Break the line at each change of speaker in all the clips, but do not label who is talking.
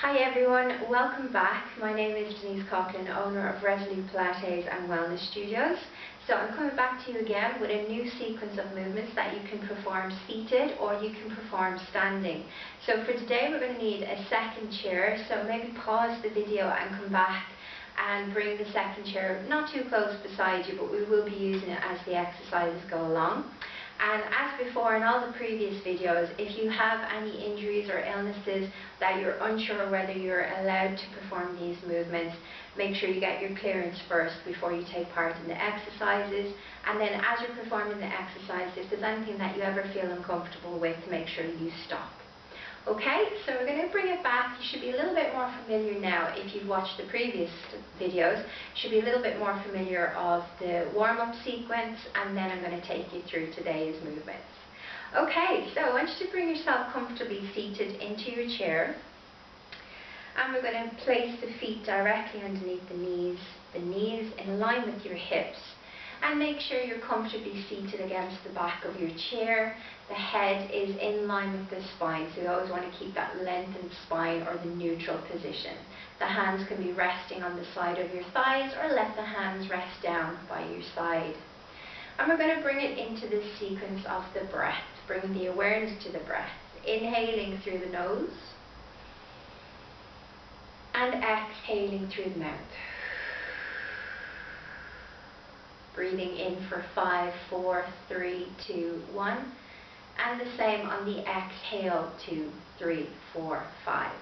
Hi everyone, welcome back. My name is Denise Coughlan, owner of Resolute Pilates and Wellness Studios. So I'm coming back to you again with a new sequence of movements that you can perform seated or you can perform standing. So for today we're going to need a second chair, so maybe pause the video and come back and bring the second chair not too close beside you, but we will be using it as the exercises go along. And as before in all the previous videos, if you have any injuries or illnesses that you're unsure whether you're allowed to perform these movements, make sure you get your clearance first before you take part in the exercises. And then as you're performing the exercise, if there's anything that you ever feel uncomfortable with, make sure you stop. Okay, so we're going to bring it back. You should be a little bit more familiar now if you've watched the previous videos. You should be a little bit more familiar of the warm-up sequence, and then I'm going to take you through today's movements. Okay, so I want you to bring yourself comfortably seated into your chair, and we're going to place the feet directly underneath the knees in line with your hips. And make sure you're comfortably seated against the back of your chair. The head is in line with the spine, so you always want to keep that lengthened spine or the neutral position. The hands can be resting on the side of your thighs, or let the hands rest down by your side. And we're going to bring it into this sequence of the breath, bringing the awareness to the breath. Inhaling through the nose and exhaling through the mouth. Breathing in for 5, 4, 3, 2, 1. And the same on the exhale, 2, 3, 4, 5.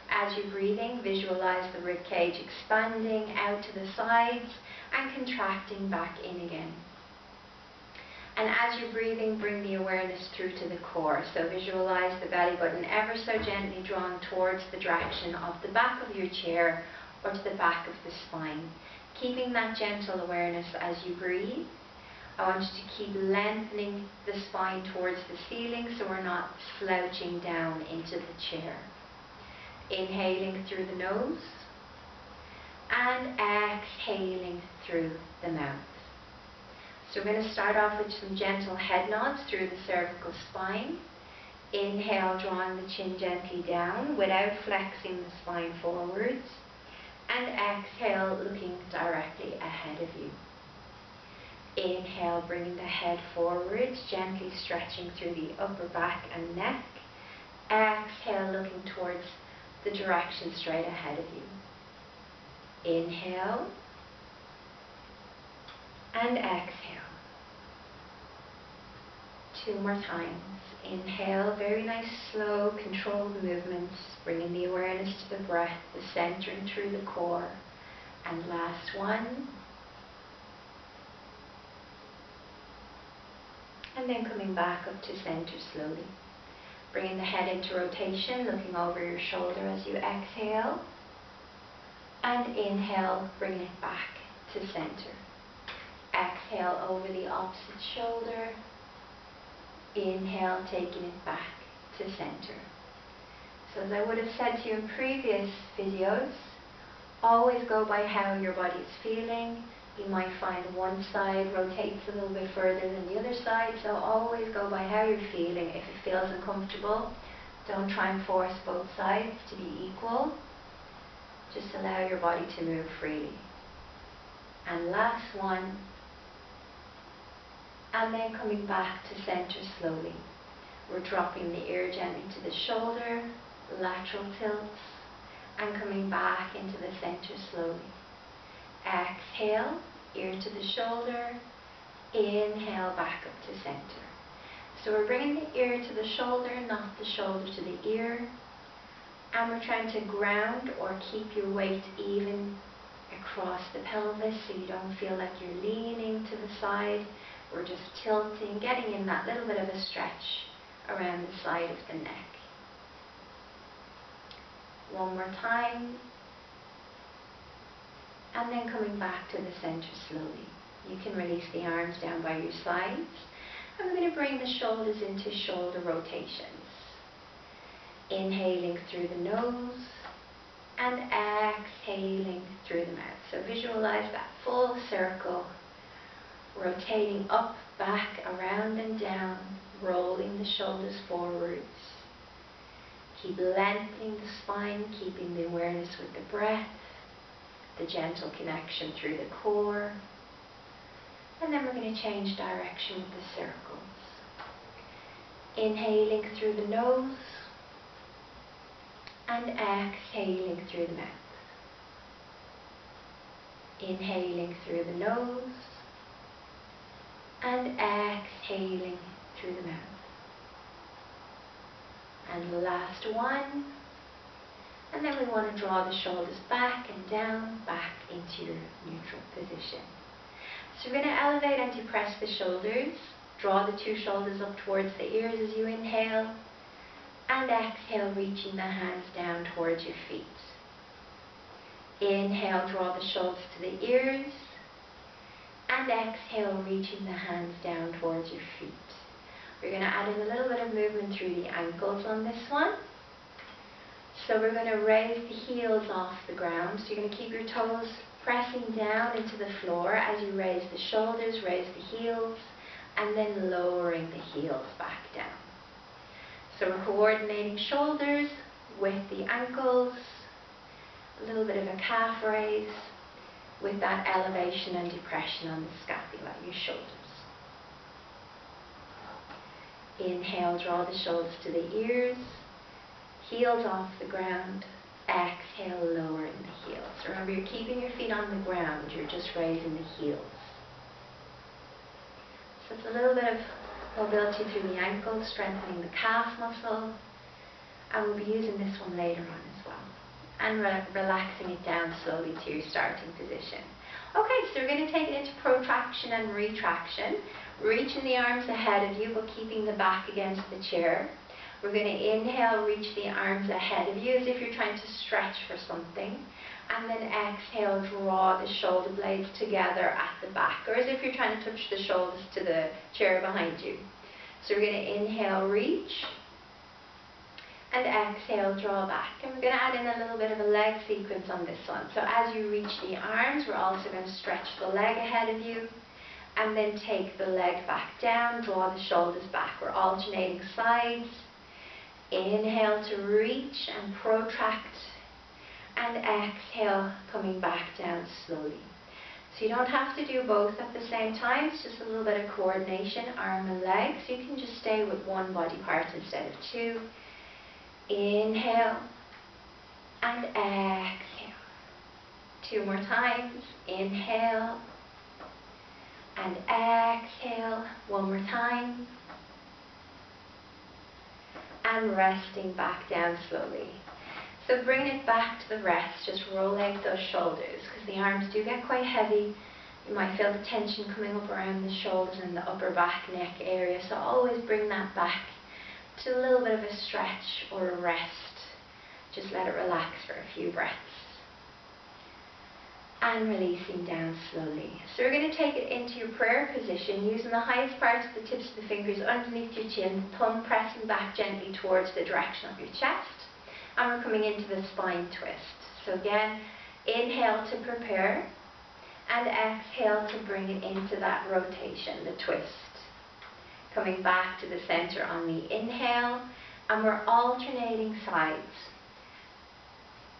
As you're breathing, visualize the rib cage expanding out to the sides and contracting back in again. And as you're breathing, bring the awareness through to the core. So visualize the belly button ever so gently drawn towards the direction of the back of your chair or to the back of the spine. Keeping that gentle awareness as you breathe. I want you to keep lengthening the spine towards the ceiling so we're not slouching down into the chair. Inhaling through the nose and exhaling through the mouth. So we're going to start off with some gentle head nods through the cervical spine. Inhale, drawing the chin gently down without flexing the spine forwards. And exhale, looking directly ahead of you. Inhale, bringing the head forwards, gently stretching through the upper back and neck. Exhale, looking towards the direction straight ahead of you. Inhale and exhale. 2 more times. Inhale, very nice, slow, controlled movements, bringing the awareness to the breath, the centering through the core. And last one. And then coming back up to center slowly. Bringing the head into rotation, looking over your shoulder as you exhale. And inhale, bringing it back to center. Exhale over the opposite shoulder. Inhale, taking it back to center. So as I would have said to you in previous videos, always go by how your body is feeling. You might find one side rotates a little bit further than the other side, so always go by how you're feeling. If it feels uncomfortable, don't try and force both sides to be equal. Just allow your body to move freely. And last one. And then coming back to center slowly. We're dropping the ear gently to the shoulder, lateral tilts, and coming back into the center slowly. Exhale, ear to the shoulder, inhale back up to center. So we're bringing the ear to the shoulder, not the shoulder to the ear. And we're trying to ground or keep your weight even across the pelvis so you don't feel like you're leaning to the side. We're just tilting, getting in that little bit of a stretch around the side of the neck. One more time. And then coming back to the center slowly. You can release the arms down by your sides. And we're going to bring the shoulders into shoulder rotations. Inhaling through the nose and exhaling through the mouth. So visualize that full circle. Rotating up, back, around and down, rolling the shoulders forwards. Keep lengthening the spine, keeping the awareness with the breath, the gentle connection through the core. And then we're going to change direction with the circles. Inhaling through the nose and exhaling through the mouth. Inhaling through the nose and exhaling through the mouth. And the last one. And then we want to draw the shoulders back and down, back into your neutral position. So we're going to elevate and depress the shoulders. Draw the two shoulders up towards the ears as you inhale. And exhale, reaching the hands down towards your feet. Inhale, draw the shoulders to the ears. And exhale, reaching the hands down towards your feet. We're going to add in a little bit of movement through the ankles on this one. So we're going to raise the heels off the ground. So you're going to keep your toes pressing down into the floor as you raise the shoulders, raise the heels, and then lowering the heels back down. So we're coordinating shoulders with the ankles, a little bit of a calf raise with that elevation and depression on the scapula, your shoulders. Inhale, draw the shoulders to the ears, heels off the ground. Exhale, lowering the heels. Remember, you're keeping your feet on the ground, you're just raising the heels. So it's a little bit of mobility through the ankle, strengthening the calf muscle, and we'll be using this one later on as well. And relaxing it down slowly to your starting position. Okay, so we're going to take it into protraction and retraction. Reaching the arms ahead of you, but keeping the back against the chair. We're going to inhale, reach the arms ahead of you as if you're trying to stretch for something. And then exhale, draw the shoulder blades together at the back, or as if you're trying to touch the shoulders to the chair behind you. So we're going to inhale, reach. And exhale, draw back. And we're going to add in a little bit of a leg sequence on this one. So as you reach the arms, we're also going to stretch the leg ahead of you. And then take the leg back down, draw the shoulders back. We're alternating sides. Inhale to reach and protract. And exhale, coming back down slowly. So you don't have to do both at the same time. It's just a little bit of coordination, arm and leg. So you can just stay with one body part instead of two. Inhale and exhale. Two more times. Inhale and exhale. One more time. And resting back down slowly. So bring it back to the rest. Just roll out those shoulders because the arms do get quite heavy. You might feel the tension coming up around the shoulders and the upper back neck area. So always bring that back to a little bit of a stretch or a rest. Just let it relax for a few breaths. And releasing down slowly. So we're going to take it into your prayer position using the highest parts of the tips of the fingers underneath your chin, thumb pressing back gently towards the direction of your chest. And we're coming into the spine twist. So again, inhale to prepare and exhale to bring it into that rotation, the twist. Coming back to the center on the inhale, and we're alternating sides.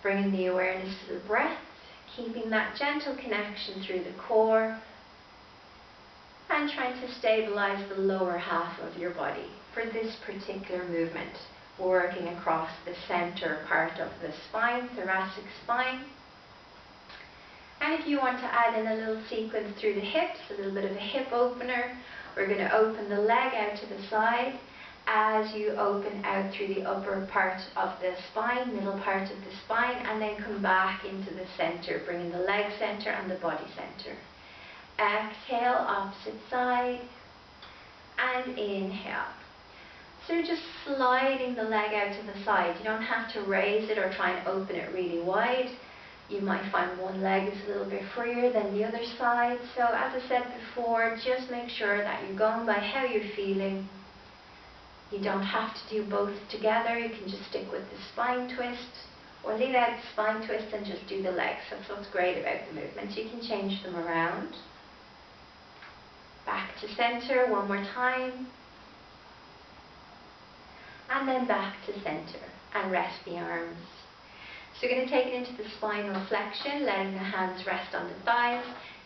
Bringing the awareness to the breath, keeping that gentle connection through the core, and trying to stabilize the lower half of your body for this particular movement. Working across the center part of the spine, thoracic spine. And if you want to add in a little sequence through the hips, a little bit of a hip opener, we're going to open the leg out to the side as you open out through the upper part of the spine, middle part of the spine, and then come back into the center, bringing the leg center and the body center. Exhale, opposite side, and inhale. So you're just sliding the leg out to the side. You don't have to raise it or try and open it really wide. You might find one leg is a little bit freer than the other side. So as I said before, just make sure that you're going by how you're feeling. You don't have to do both together. You can just stick with the spine twist or leave out the spine twist and just do the legs. That's what's great about the movements. You can change them around. Back to center one more time. And then back to center. and rest the arms. So we're going to take it into the spinal flexion, letting the hands rest on the thighs,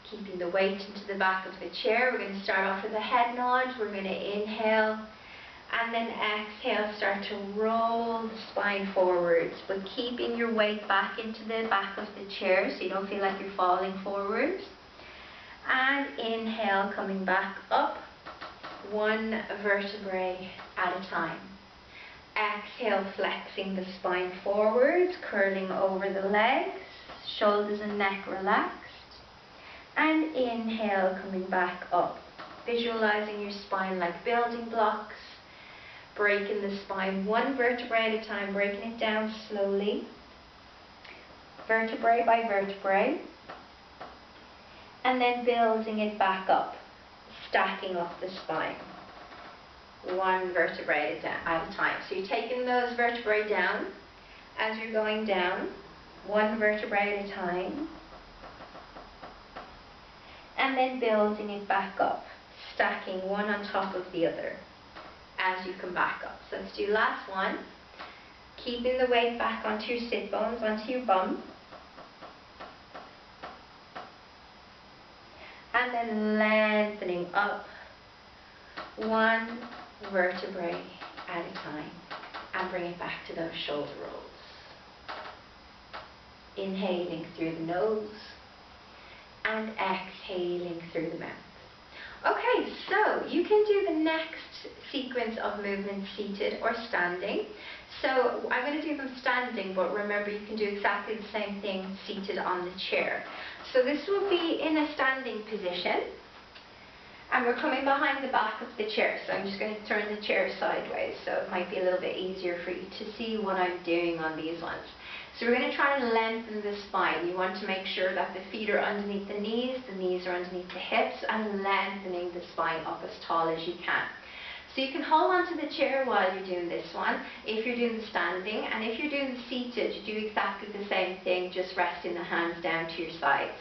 keeping the weight into the back of the chair. We're going to start off with a head nod. We're going to inhale and then exhale, start to roll the spine forwards, but keeping your weight back into the back of the chair so you don't feel like you're falling forwards. And inhale, coming back up, one vertebrae at a time. Exhale, flexing the spine forwards, curling over the legs, shoulders and neck relaxed. And inhale, coming back up, visualizing your spine like building blocks, breaking the spine one vertebrae at a time, breaking it down slowly, vertebrae by vertebrae, and then building it back up, stacking up the spine, one vertebrae at a time. So you're taking those vertebrae down as you're going down, one vertebrae at a time, and then building it back up, stacking one on top of the other as you come back up. So let's do last one. Keeping the weight back onto your sit bones, onto your bum. And then lengthening up one vertebrae at a time. And bring it back to those shoulder rolls. Inhaling through the nose and exhaling through the mouth. Okay, so you can do the next sequence of movements seated or standing. So I'm going to do them standing, but remember you can do exactly the same thing seated on the chair. So this will be in a standing position, and we're coming behind the back of the chair. So I'm just going to turn the chair sideways, so it might be a little bit easier for you to see what I'm doing on these ones. So we're going to try and lengthen the spine. You want to make sure that the feet are underneath the knees are underneath the hips, and lengthening the spine up as tall as you can. So you can hold onto the chair while you're doing this one, if you're doing the standing, and if you're doing the seated, you do exactly the same thing, just resting the hands down to your sides.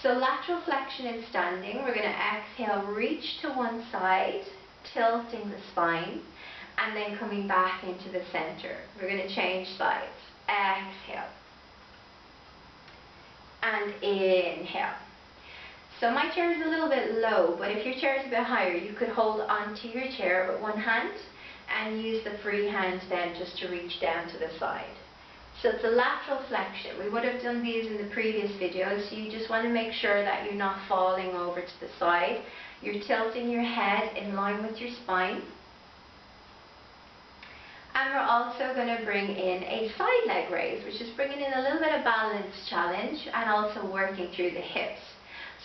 So lateral flexion in standing, we're going to exhale, reach to one side, tilting the spine, and then coming back into the center. We're going to change sides. Exhale. And inhale. So my chair is a little bit low, but if your chair is a bit higher, you could hold onto your chair with one hand and use the free hand then just to reach down to the side. So it's a lateral flexion. We would have done these in the previous videos, so you just want to make sure that you're not falling over to the side. You're tilting your head in line with your spine. And we're also going to bring in a side leg raise, which is bringing in a little bit of balance challenge and also working through the hips.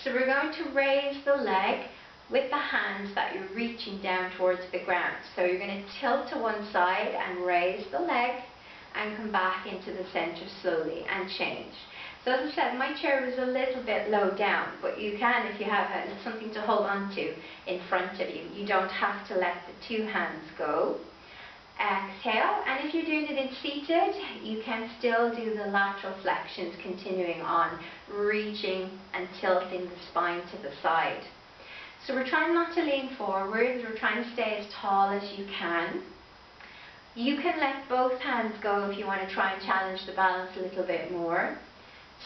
So we're going to raise the leg with the hands that you're reaching down towards the ground. So you're going to tilt to one side and raise the leg and come back into the center slowly and change. So as I said, my chair was a little bit low down, but you can, if you have something to hold on to in front of you. You don't have to let the two hands go. Exhale, and if you're doing it in seated, you can still do the lateral flexions continuing on, reaching and tilting the spine to the side. So we're trying not to lean forward, we're trying to stay as tall as you can. You can let both hands go if you want to try and challenge the balance a little bit more.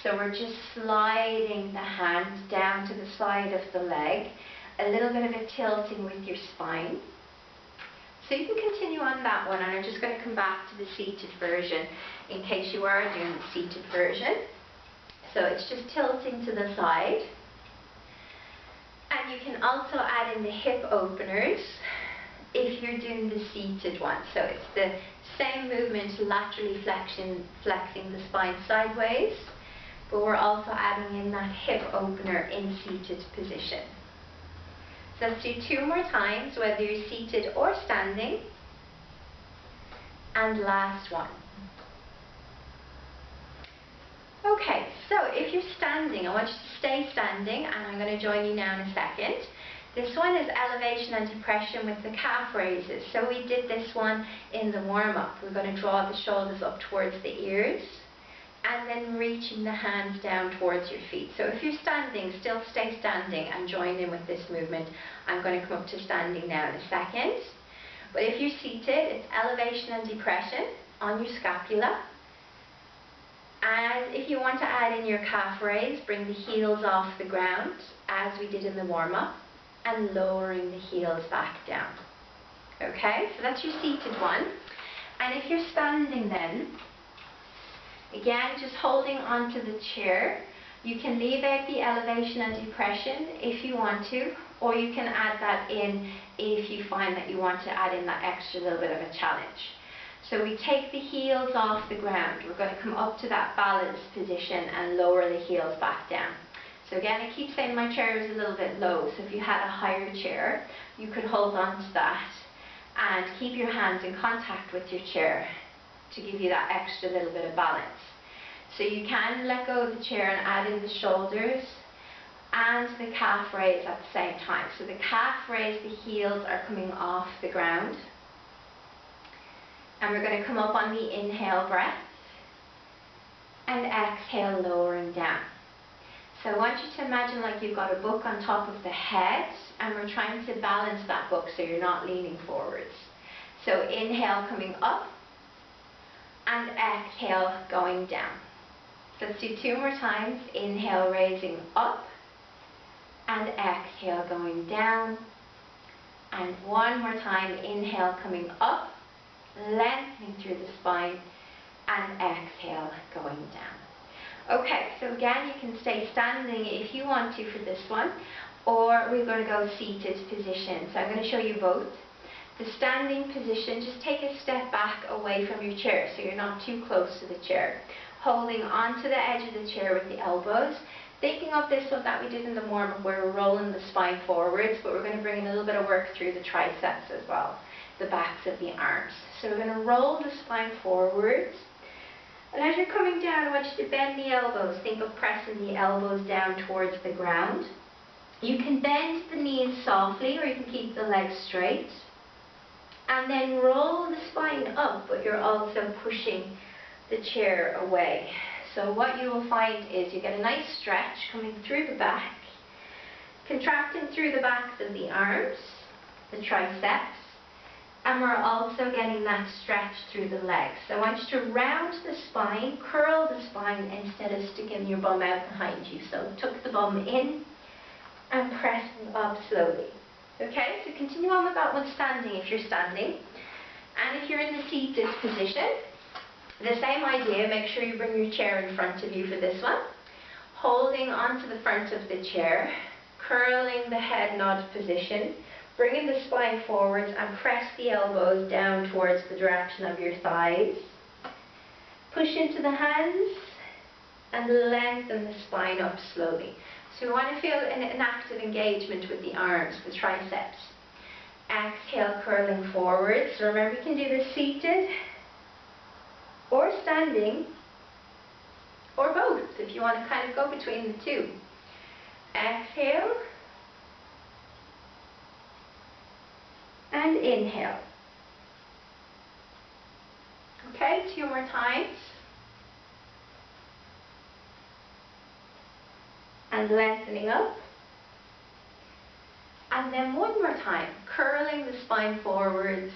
So we're just sliding the hands down to the side of the leg, a little bit of a tilting with your spine. So you can continue on that one, and I'm just going to come back to the seated version in case you are doing the seated version. So it's just tilting to the side. And you can also add in the hip openers if you're doing the seated one. So it's the same movement, laterally flexing the spine sideways, but we're also adding in that hip opener in seated position. So let's do two more times, whether you're seated or standing. And last one. Okay, so if you're standing, I want you to stay standing, and I'm going to join you now in a second. This one is elevation and depression with the calf raises. So we did this one in the warm-up. We're going to draw the shoulders up towards the ears, and then reaching the hands down towards your feet. So if you're standing, still stay standing and join in with this movement. I'm going to come up to standing now in a second. But if you're seated, it's elevation and depression. on your scapula. And if you want to add in your calf raise, bring the heels off the ground as we did in the warm-up, and lowering the heels back down. Okay, so that's your seated one. And if you're standing then, again, just holding onto the chair, you can leave out the elevation and depression if you want to, or you can add that in if you find that you want to add in that extra little bit of a challenge. So we take the heels off the ground. We're going to come up to that balanced position and lower the heels back down. So again, I keep saying my chair is a little bit low, so if you had a higher chair, you could hold on to that and keep your hands in contact with your chair to give you that extra little bit of balance. So you can let go of the chair and add in the shoulders and the calf raise at the same time. So the calf raise, the heels are coming off the ground. And we're going to come up on the inhale breath and exhale, lowering down. So I want you to imagine like you've got a book on top of the head, and we're trying to balance that book so you're not leaning forwards. So inhale coming up and exhale going down. Let's do 2 more times. Inhale raising up and exhale going down. And 1 more time. Inhale coming up, lengthening through the spine, and exhale going down. Okay, so again, you can stay standing if you want to for this one, or we're going to go seated position. So I'm going to show you both. The standing position, just take a step back away from your chair so you're not too close to the chair. Holding onto the edge of the chair with the elbows. Thinking of this one that we did in the warm-up where we're rolling the spine forwards, but we're going to bring in a little bit of work through the triceps as well, the backs of the arms. So we're going to roll the spine forwards. And as you're coming down, I want you to bend the elbows. Think of pressing the elbows down towards the ground. You can bend the knees softly, or you can keep the legs straight. And then roll the spine up, but you're also pushing the chair away. So what you will find is you get a nice stretch coming through the back, contracting through the backs of the arms, the triceps, and we're also getting that stretch through the legs. So I want you to round the spine, curl the spine instead of sticking your bum out behind you. So tuck the bum in and pressing up slowly. Okay, so continue on with that one standing if you're standing. And if you're in the seated position, the same idea, make sure you bring your chair in front of you for this one. Holding onto the front of the chair, curling the head nod position, bringing the spine forwards and press the elbows down towards the direction of your thighs. Push into the hands and lengthen the spine up slowly. So we want to feel an active engagement with the arms, the triceps. Exhale, curling forwards. So remember, you can do this seated or standing, or both, if you want to kind of go between the two. Exhale and inhale. Okay, 2 more times. And lengthening up. And then 1 more time, curling the spine forwards,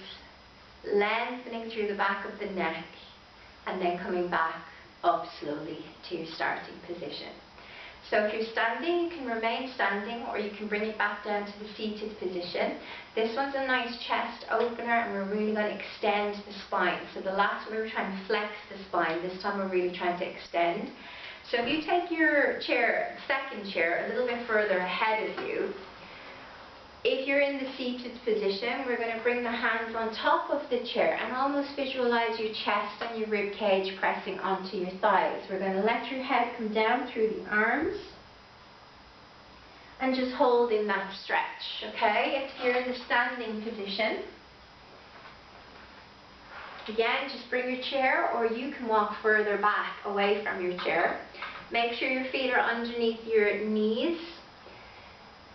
lengthening through the back of the neck, and then coming back up slowly to your starting position. So if you're standing, you can remain standing, or you can bring it back down to the seated position. This one's a nice chest opener, and we're really going to extend the spine. So the last one we were trying to flex the spine, this time we're really trying to extend. So if you take your chair, second chair, a little bit further ahead of you, if you're in the seated position, we're going to bring the hands on top of the chair and almost visualize your chest and your rib cage pressing onto your thighs. We're going to let your head come down through the arms and just hold in that stretch, okay? If you're in the standing position, again, just bring your chair, or you can walk further back away from your chair. Make sure your feet are underneath your knees.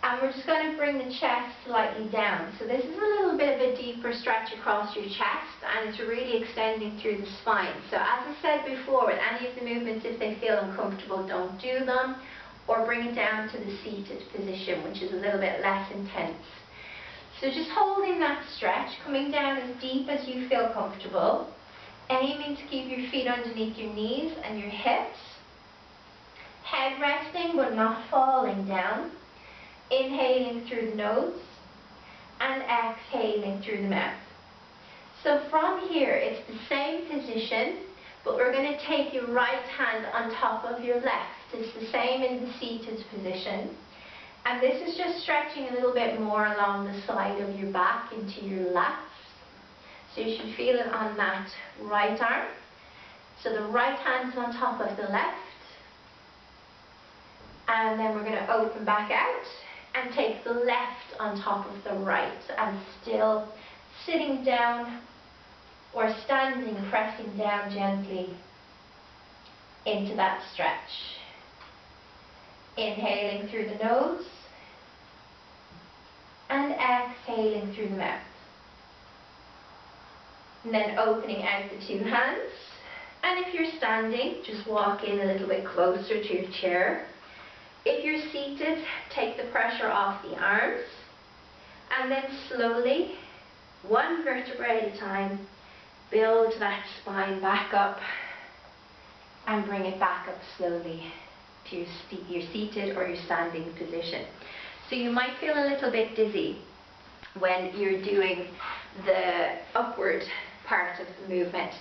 And we're just going to bring the chest slightly down. So this is a little bit of a deeper stretch across your chest, and it's really extending through the spine. So as I said before, with any of the movements, if they feel uncomfortable, don't do them, or bring it down to the seated position, which is a little bit less intense. So just holding that stretch, coming down as deep as you feel comfortable. Aiming to keep your feet underneath your knees and your hips. Head resting but not falling down. Inhaling through the nose and exhaling through the mouth. So from here, it's the same position, but we're going to take your right hand on top of your left. It's the same in the seated position. And this is just stretching a little bit more along the side of your back into your lats. So you should feel it on that right arm. So the right hand is on top of the left. And then we're going to open back out and take the left on top of the right. And still sitting down or standing, pressing down gently into that stretch. Inhaling through the nose and exhaling through the mouth. And then opening out the two hands. And if you're standing, just walk in a little bit closer to your chair. If you're seated, take the pressure off the arms. And then slowly, one vertebrae at a time, build that spine back up and bring it back up slowly to your seated or your standing position. So you might feel a little bit dizzy when you're doing the upward part of the movement.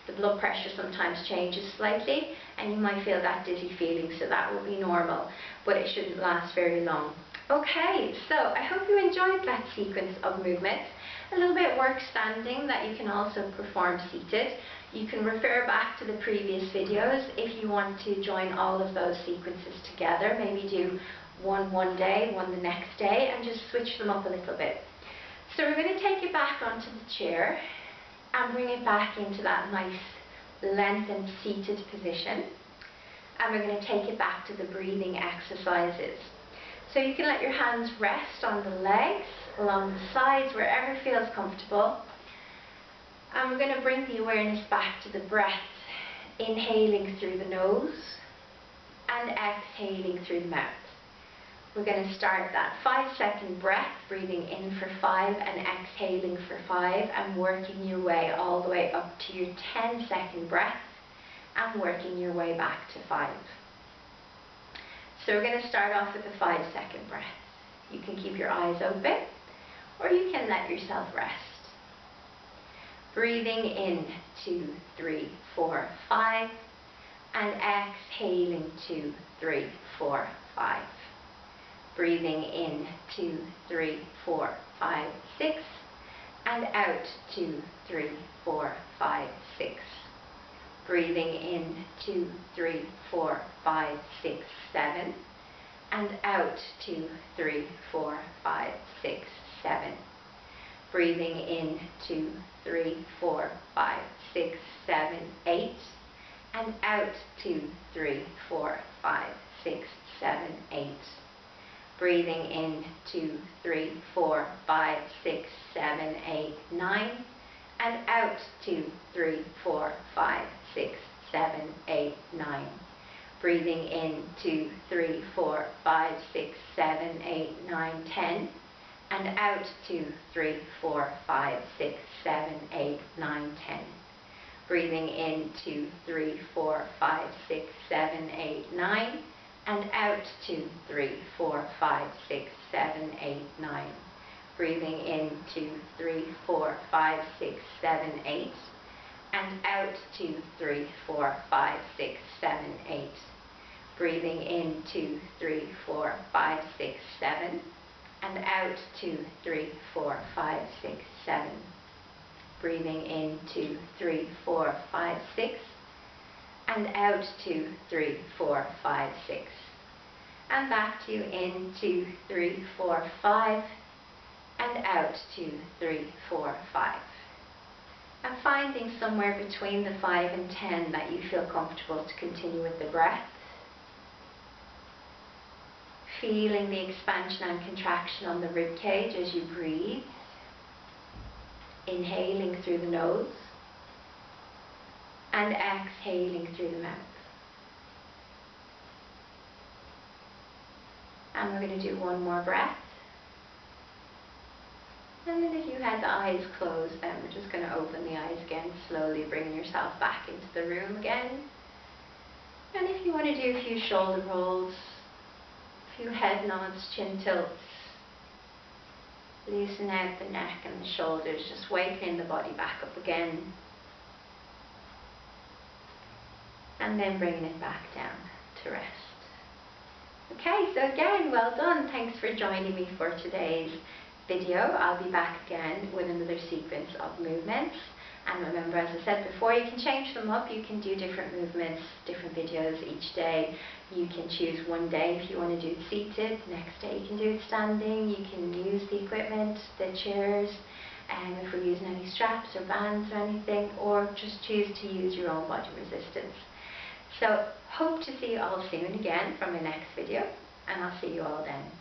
The blood pressure sometimes changes slightly and you might feel that dizzy feeling, so that will be normal, but it shouldn't last very long. Okay, so I hope you enjoyed that sequence of movements. A little bit work standing that you can also perform seated. You can refer back to the previous videos if you want to join all of those sequences together. Maybe do one day, one the next day, and just switch them up a little bit. So we're going to take it back onto the chair and bring it back into that nice lengthened seated position. And we're going to take it back to the breathing exercises. So you can let your hands rest on the legs, along the sides, wherever feels comfortable. And we're going to bring the awareness back to the breath, inhaling through the nose and exhaling through the mouth. We're going to start that 5-second breath, breathing in for 5 and exhaling for 5, and working your way all the way up to your 10-second breath and working your way back to 5. So we're going to start off with a 5-second breath. You can keep your eyes open or you can let yourself rest. Breathing in 2, 3, 4, 5 and exhaling 2, 3, 4, 5. Breathing in 2, 3, 4, 5, 6 and out 2, 3, 4, 5, 6. Breathing in 2, 3, 4, 5, 6, 7 and out 2, 3, 4, 5, 6, 7. Breathing in 2, 3, 4, 5, 6, 7, 8 and out 2, 3, 4, 5, 6, 7, 8. Breathing in 2, 3, 4, 5, 6, 7, 8, 9 and out 2, 3, 4, 5, 6, 7, 8, 9. Breathing in 2, 3, 4, 5, 6, 7, 8, 9, 10 and out 2, 3, 4, 5, 6, 7, 8, 9, 10. Breathing in 2, 3, 4, 5, 6, 7, 8, 9 and out 2, 3, 4, 5, 6, 7, 8, 9. Breathing in 2, 3, 4, 5, 6, 7, 8 and out 2, 3, 4, 5, 6, 7, 8. Breathing in 2, 3, 4, 5, 6, 7 and out 2, 3, 4, 5, 6, 7. Breathing in 2, 3, 4, 5, 6 and out 2, 3, 4, 5, 6. And back to in 2, 3, 4, 5 and out 2, 3, 4, 5. And finding somewhere between the 5 and 10 that you feel comfortable to continue with the breath. Feeling the expansion and contraction on the rib cage as you breathe. Inhaling through the nose and exhaling through the mouth. And we're going to do one more breath. And then if you had the eyes closed, then we're just going to open the eyes again, slowly bringing yourself back into the room again. And if you want to do a few shoulder rolls, a few head nods, chin tilts, loosen out the neck and the shoulders, just wakening the body back up again. And then bringing it back down to rest. Okay, so again, well done. Thanks for joining me for today's video. I'll be back again with another sequence of movements. And remember, as I said before, you can change them up. You can do different movements, different videos each day. You can choose one day if you want to do it seated. The next day you can do it standing. You can use the equipment, the chairs, and if we're using any straps or bands or anything, or just choose to use your own body resistance. So hope to see you all soon again from my next video, and I'll see you all then.